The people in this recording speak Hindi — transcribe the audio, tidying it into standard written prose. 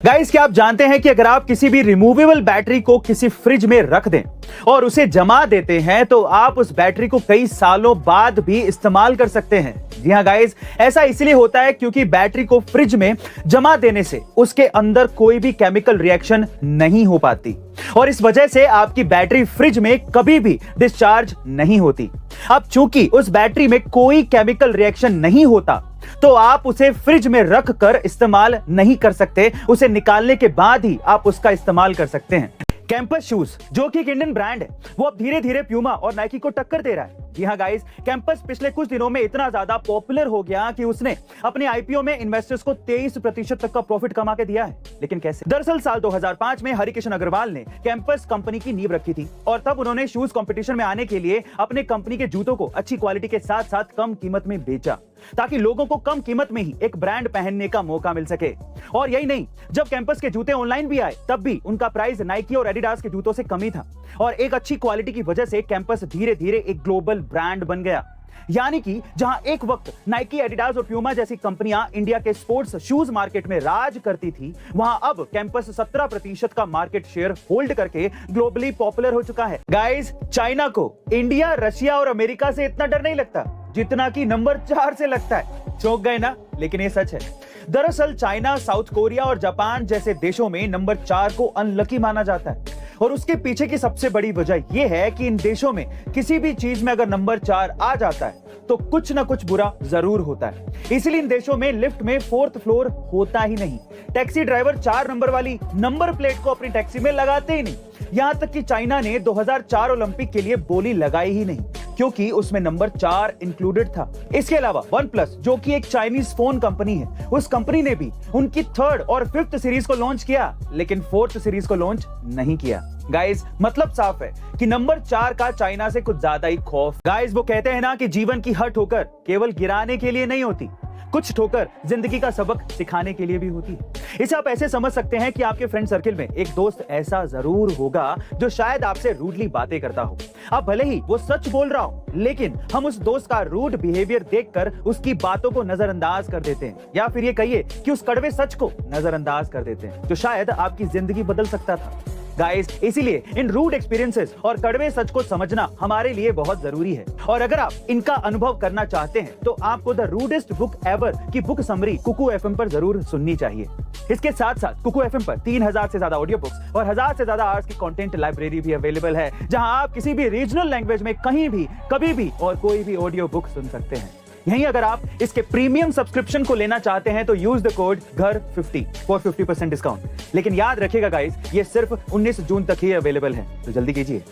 गाइस, क्या आप जानते हैं कि अगर आप किसी भी रिमूवेबल बैटरी को किसी फ्रिज में रख दें और उसे जमा देते हैं तो आप उस बैटरी को कई सालों बाद भी इस्तेमाल कर सकते हैं। जी हां गाइस, ऐसा इसलिए होता है क्योंकि बैटरी को फ्रिज में जमा देने से उसके अंदर कोई भी केमिकल रिएक्शन नहीं हो पाती और इस वजह से आपकी बैटरी फ्रिज में कभी भी डिस्चार्ज नहीं होती। अब चूंकि उस बैटरी में कोई केमिकल रिएक्शन नहीं होता तो आप उसे फ्रिज में रख कर इस्तेमाल नहीं कर सकते, उसे निकालने के बाद ही आप उसका इस्तेमाल कर सकते हैं। कैंपस शूज, जो कि एक इंडियन ब्रांड है, वो अब धीरे धीरे प्यूमा और नाइकी को टक्कर दे रहा है। जी हाँ गाइस, कैंपस पिछले कुछ दिनों में इतना ज्यादा पॉपुलर हो गया कि उसने अपने आईपीओ में इन्वेस्टर्स को 23% तक का प्रॉफिट कमा के दिया है। लेकिन कैसे? दरअसल साल 2005 में हरिकिशन अग्रवाल ने कैंपस कंपनी की नींव रखी थी और तब उन्होंने शूज कंपटीशन में आने के लिए अपने कंपनी के जूतों को अच्छी क्वालिटी के साथ साथ कम कीमत में बेचा ताकि लोगों को कम कीमत में ही एक ब्रांड पहनने का मौका मिल सके। और यही नहीं, जब कैंपस के जूते ऑनलाइन भी आए तब भी उनका प्राइस नाइकी और एडिडास के जूतों से कम ही था और एक अच्छी क्वालिटी की वजह से कैंपस धीरे धीरे एक ग्लोबल ब्रांड बन गया। यानी कि जहां एक वक्त नाइकी, एडिडास और प्यूमा जैसी कंपनियां इंडिया के स्पोर्ट्स शूज मार्केट में राज करती थी, वहां अब कैंपस 17% का मार्केट शेयर होल्ड करके ग्लोबली पॉपुलर हो चुका है। गाइस, चाइना को इंडिया, रशिया और अमेरिका से इतना डर नहीं लगता जितना कि नंबर 4 से लगता है। चौंक गए ना? लेकिन ये सच है। दरअसल चाइना, साउथ कोरिया और जापान जैसे देशों में नंबर 4 को अनलकी माना जाता है और उसके पीछे की सबसे बड़ी वजह यह है कि इन देशों में किसी भी चीज में अगर नंबर 4 आ जाता है तो कुछ ना कुछ बुरा जरूर होता है। इसलिए इन देशों में लिफ्ट में 4th फ्लोर होता ही नहीं। टैक्सी ड्राइवर 4 नंबर वाली नंबर प्लेट को अपनी टैक्सी में लगाते ही नहीं। यहां तक कि चाइना ने 2004 ओलंपिक के लिए बोली लगाई ही नहीं क्योंकि उसमें नंबर 4 इंक्लूडेड था। इसके अलावा OnePlus, जो कि एक चाइनीज फोन कंपनी है, उस कंपनी ने भी उनकी 3rd और 5th सीरीज को लॉन्च किया लेकिन 4th सीरीज को लॉन्च नहीं किया। गाइस, मतलब साफ है कि नंबर 4 का चाइना से कुछ ज्यादा ही खौफ। गाइस, वो कहते हैं ना कि जीवन की हर ठोकर केवल गिराने के लिए नहीं होती, कुछ ठोकर जिंदगी का सबक सिखाने के लिए भी होती है। इसे आप ऐसे समझ सकते हैं कि आपके फ्रेंड सर्किल में एक दोस्त ऐसा जरूर होगा जो शायद आपसे रूडली बातें करता हो। अब भले ही वो सच बोल रहा हो, लेकिन हम उस दोस्त का रूड बिहेवियर देखकर उसकी बातों को नजरअंदाज कर देते हैं, या फिर ये कहिए कि उस कड़वे सच को नजरअंदाज कर देते हैं जो शायद आपकी जिंदगी बदल सकता था। गाइस, इसीलिए इन रूड एक्सपीरियंसेस और कड़वे सच को समझना हमारे लिए बहुत जरूरी है। और अगर आप इनका अनुभव करना चाहते हैं तो आपको द रूडेस्ट बुक एवर की बुक समरी कुकू एफएम पर जरूर सुननी चाहिए। इसके साथ साथ कुकू एफएम पर 3000 से ज्यादा ऑडियो बुक्स और 1000 से ज्यादा आवर्स की कंटेंट लाइब्रेरी भी अवेलेबल है, जहां आप किसी भी रीजनल लैंग्वेज में कहीं भी, कभी भी और कोई भी ऑडियो बुक सुन सकते हैं। यहीं अगर आप इसके प्रीमियम सब्सक्रिप्शन को लेना चाहते हैं तो यूज द कोड घर50 फॉर 50% डिस्काउंट। लेकिन याद रखिएगा गाइस, ये सिर्फ 19 जून तक ही अवेलेबल है, तो जल्दी कीजिए।